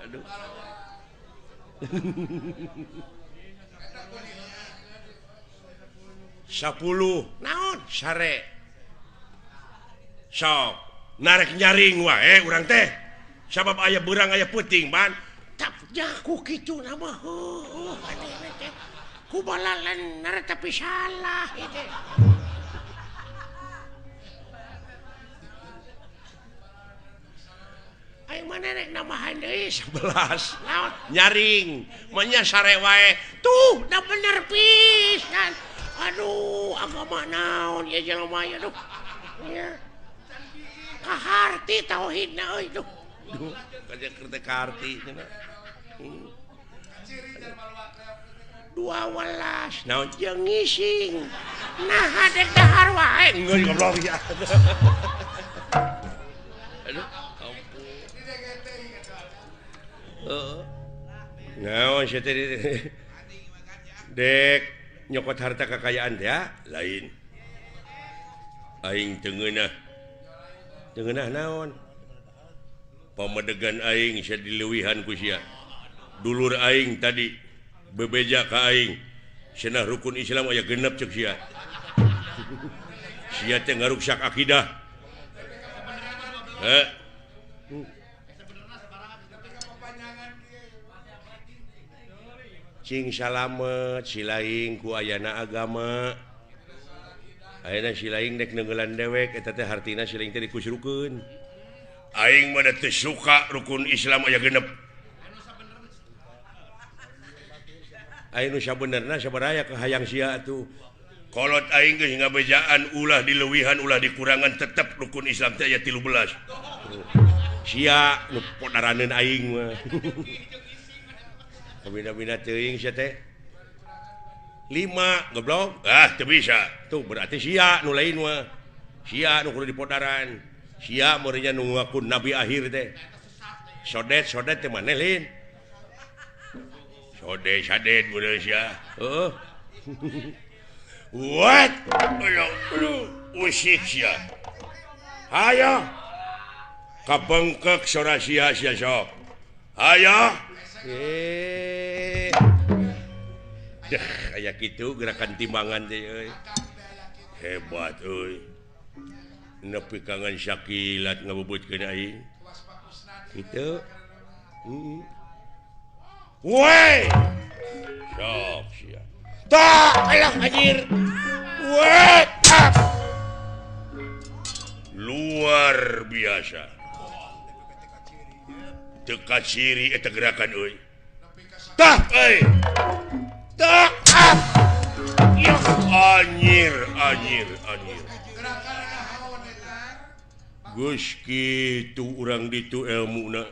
Aduh. Sapuluh. Naon? Sare. Sok. Narek nyaring wae urang teh. Sabab aya beurang aya peuting ban. Tapnya ku kitu nama aneh teh. Ku balalan nara tapi salah itu. Ayo mana rek namahan deui 11. naon? Nyaring. Manya sare wae. Tuh, dah bener pisan. Aduh, agama naon ya jelema ya duh. Ya. Kaharti tauhidna euy duh. Duh, kaja kereta karti cenah. 12 Naon? jeung ngising. Nah, hadek dahar wae. Enggak goblok ya. Aduh, ampun. Naon sih tadi? dek nyokot harta kekayaan ya lain aing tengenah naon pamadegan aing sia dileuwihan ku sia dulur aing tadi bebeja ka aing cenah rukun Islam aya genep cek sia sia teh ngaruksak akidah cing salamet silaing ku ayana agama ayana silaing dek nenggelan dewek eta teh hartina silaing teh dikusrukeun aing mah teu suka rukun Islam aya genep aing nu sabenerna sabaraha hayang sia atuh kolot aing geus ngabejaan ulah dileuwihan ulah dikurangan tetep rukun Islam teh aya 13 sia nu podaraneun aing mah bina-bina teuing sia teh 5 goblok teu bisa tuh berarti sia nu lain mah sia nu kudu dipodaran sia meureunnya nu ngaku nabi akhir teh sodet teh maneh lin sadet bener sia heeh what usik sia hayo kabengkek sora sia sok hayo kayak gitu gerakan timbangan deh hebat nepi kangen syakilat ngabubutkeun aing gitu woi sok sia tak alah anjir woi luar biasa teka ciri eta gerakan euy tah tah ya anjir geus kitu urang ditu ilmuna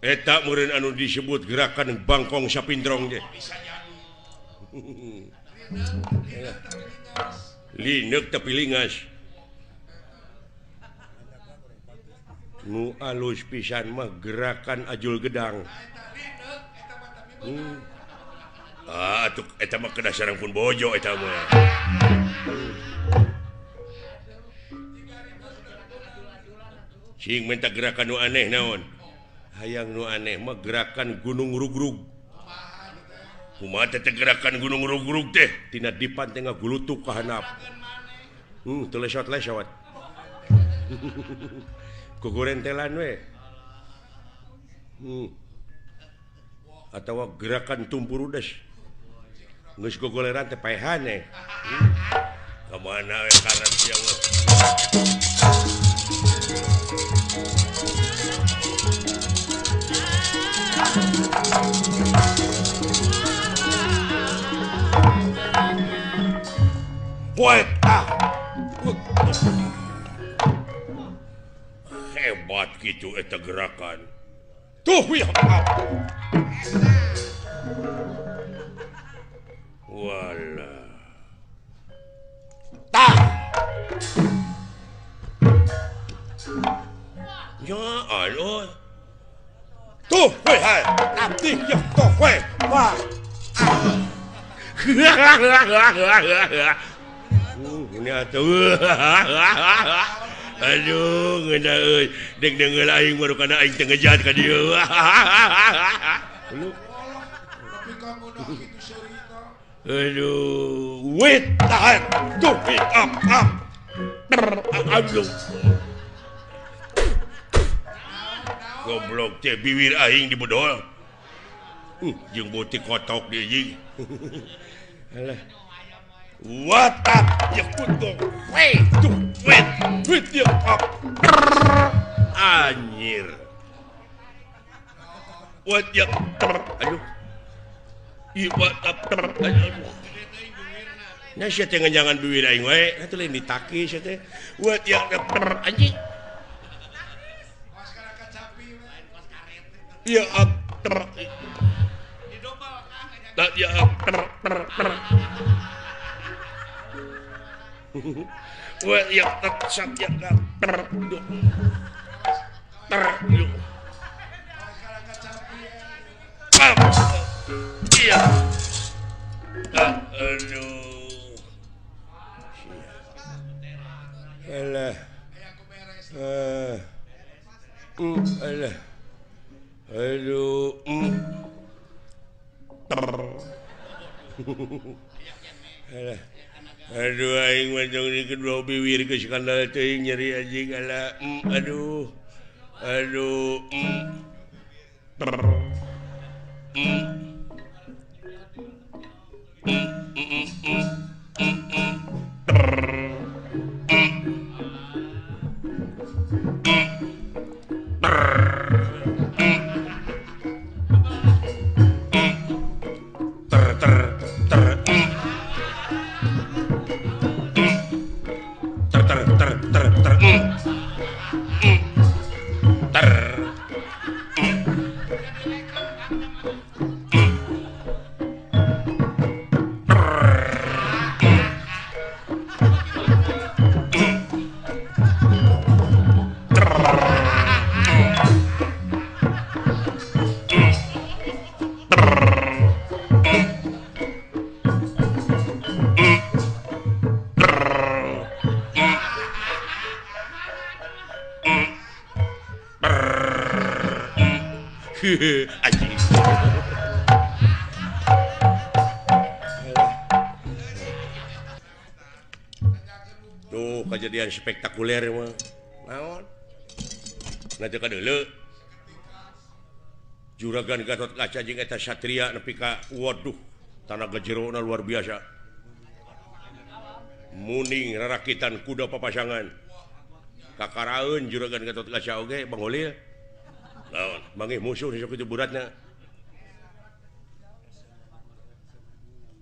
eta meureun anu disebut gerakan bangkong sapindrong teh lineuk tapi lingas nu alus pisan mah gerakan ajul gedang atuh eta mah kedah sareng pun bojo eta mah sing minta gerakan nu aneh naon hayang nu aneh mah gerakan gunung rugrug kumaha teh gerakan gunung rugrug teh tina dipan teh ngagulutuk ka handap teu lesot-lesot kukurentelan we atawa gerakan tumpurudes geus gogoleran teh paehan kamana we karat yang hebat gitu eta gerakan tuh ya wala tah ya alo tuh we hai abdi ya tuh we wah ini atuh aduh ngeuna euy dek deungeul aing baru kana aing teh ngejat ka dieu lu aduh wait tahan tuh up aduh goblok teh bibir aing dibodol jeung butik kotok dia jeung alah what up ya puto wait tuh wait dia up anjir what ya aduh what up aduh nah sia teh jangan bibir aing we atuh lain ditaki sia teh what ya anjing ya up tak ya up wah ya tak ya Iya. Aduh. Alah. Alah. Aduh. Alah. Aduh aing macam ni kedua biwir ke skandal teuing nyeri anjing alah. Aduh. Aduh. Anjing. Tuh kejadian spektakuler mah. Naon? Nanti kadeuleu. Juragan Gatot Kaca jeung eta satria nepi ka waduh tanaga jerona luar biasa. Muning rarakitan kuda papasangan. Kakaraeun Juragan Gatot Kaca oge Bang Holil. Naon, mangih musuh sok itu buratna.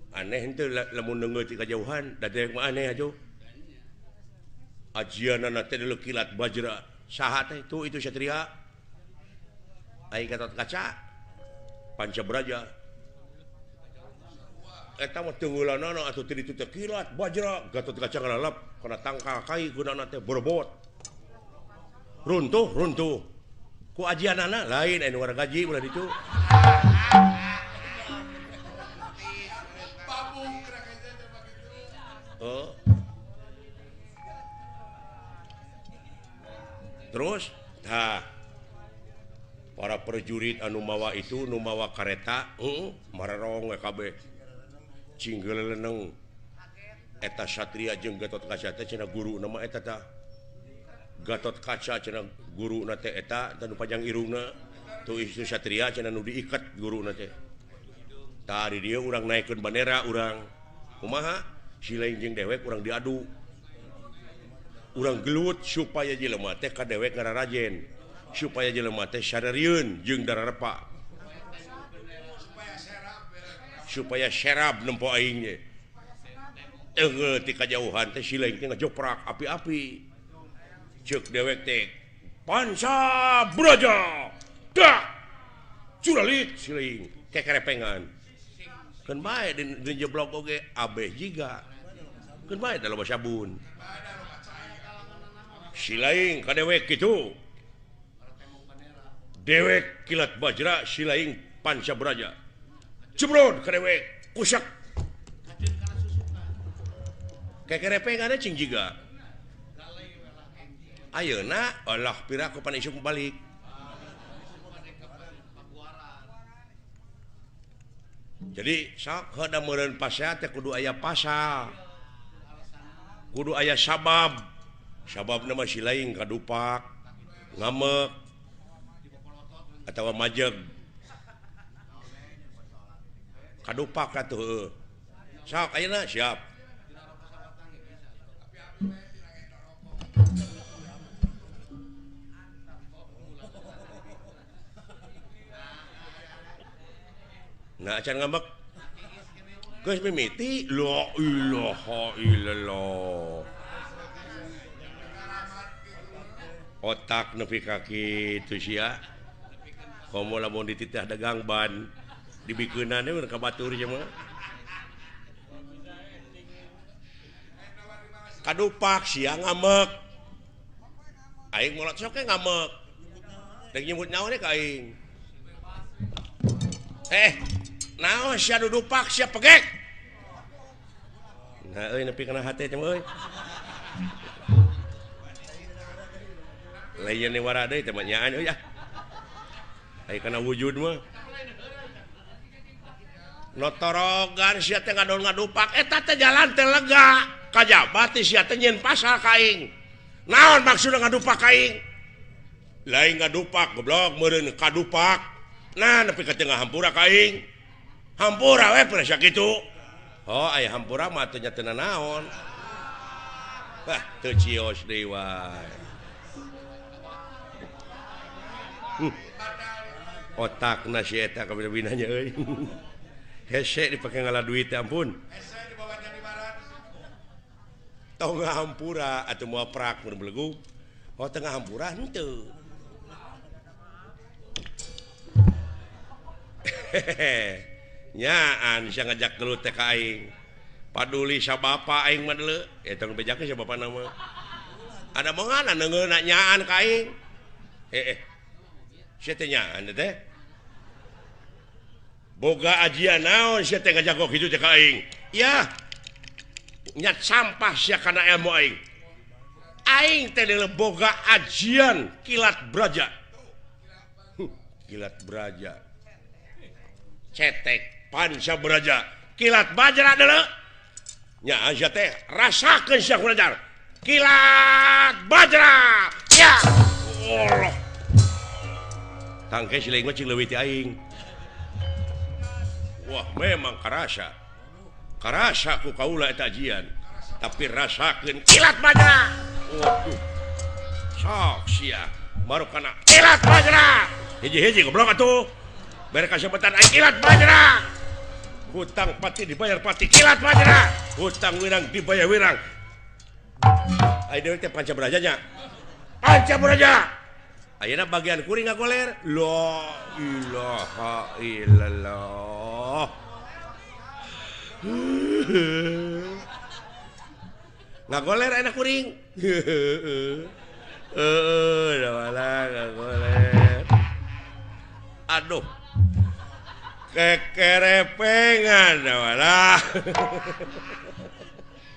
Aneh henteu lamun neungeut ti kajauhan, da teh mah aneh atuh. Ajianana teh kilat bajra. Saha teh itu satria? Ai Gatot Kaca. Pancabraja. Eta mah teungeulanana atuh teh ditu teh kilat bajra. Gatot Kaca ngalalap kana tangkal kai gunana teh berbobot. Runtuh. Ku ajianana lain anu warga gaji ulah ditu. Oh. Terus para prajurit anu mawa itu nu mawa kareta mararong kabeh cinggeleuneng eta satria jeung Gatot Kaca teh cenah guru nama eta tah Gatot Kaca cenah guruna teh eta tanu panjang irungna tu isu satria cenah nu diikat guruna teh tah di dieu urang naikeun bandera urang kumaha Silaing jeung dewek urang diadu urang gelut supaya jelema teh ka dewek ngararajen supaya jelema teh sadarieun jeung dararepa supaya serab nempo aing ge eungeuh ti kajauhan teh Silaing teh ngajoprak api-api ceuk dewek teh panca braja dak curalit Silaing kekerepengan keun bae di jeblok oge abeh jiga keun bae da loba sabun Silaing ka dewek kitu dewek kilat bajra Silaing panca braja jebrod ka dewek kusak kekerepengan cing jiga ayeuna Allah pira ku pan isuk balik jadi sok heuda meureun pasea teh kudu aya pasal kudu aya sababna mah Silaing kadupak ngamek atawa majeg kadupak atuh sok ayeuna siap nah acan ngambek geus mimiti la ilaha illallah otak nepi ka kitu sia komo lamun dititah dagang ban dibikeunana we ka batur nya mah kadupak sia ngamek aing molot sok ngamek dek nyebut nyawa ka aing naon sia dudupak sia pegek nah nepi kana hate cem euy lain ni wara deui teh nyaan euy ah ai kana wujud mah notorogan sia teh ngadupak eta teh jalan teh lega kajaba teh sia teh nyeun pasal ka aing naon maksudna ngadupak ka aing lain ngadupak goblok meureun kadupak nah nepi ka teu ngahampura ka aing hampura we pura sia kitu oh aya hampura mah teu nya teu naon wah teu cios deui wae otakna si eta ka bina-binanya euy hese dipake ngalah duit ampun tong ngahampura atuh moal prak mun belegu oh tengah hampura henteu nyaan sia ngajak gelut teh ka aing paduli sabapa aing mah deuleu eta nu bejakeun sabapa nama ada mangana neungeuna nyaan ka aing sia teh nyaan teh boga ajian naon sia teh ngajak kitu teh ka aing ya nyat sampah sia kana ilmu aing teh deuleu boga ajian kilat braja kilat braja cetek panca braja kilat bajra deuleu nya sia teh rasakeun sia kulajar kilat bajra ya Allah tangke sileung mah cing leuwih ti aing wah memang karasa ku kaula eta ajian tapi rasakeun kilat bajra waduh sok sia marukana kilat bajra hiji-hiji goblok atuh bere kasebetan aing kilat bajra hutang pati dibayar pati kilat bajra hutang wirang dibayar wirang ai deui teh panca braja nya panca braja ayeuna bagian kuring ngagoler la ilaha illallah ngagoler enak kuring da malah ngagoler aduh kekerepengan da malah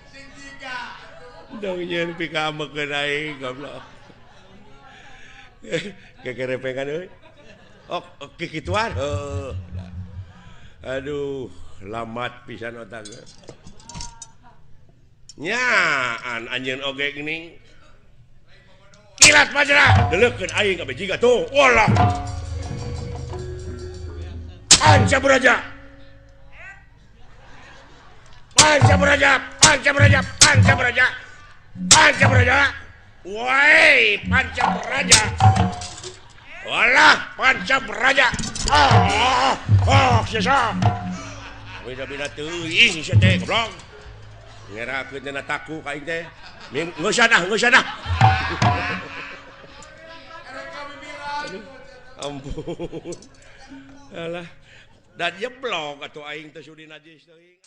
sing tiga dong nyeun pikamekeun aing goblok kekerepengan euy oh kikituan aduh lamat pisan otak nyaan anjeun oge geuning kilat bajra deuleukeun aing ka bejiga tuh walah panca braja panca braja panca braja panca braja panca braja woi panca braja walah panca braja sia beda-beda teuing sia teh goblok ngerakeun cenah taku ka aing teh geus dah ampun alah dan jeblok atuh aing teh sudi najis teuing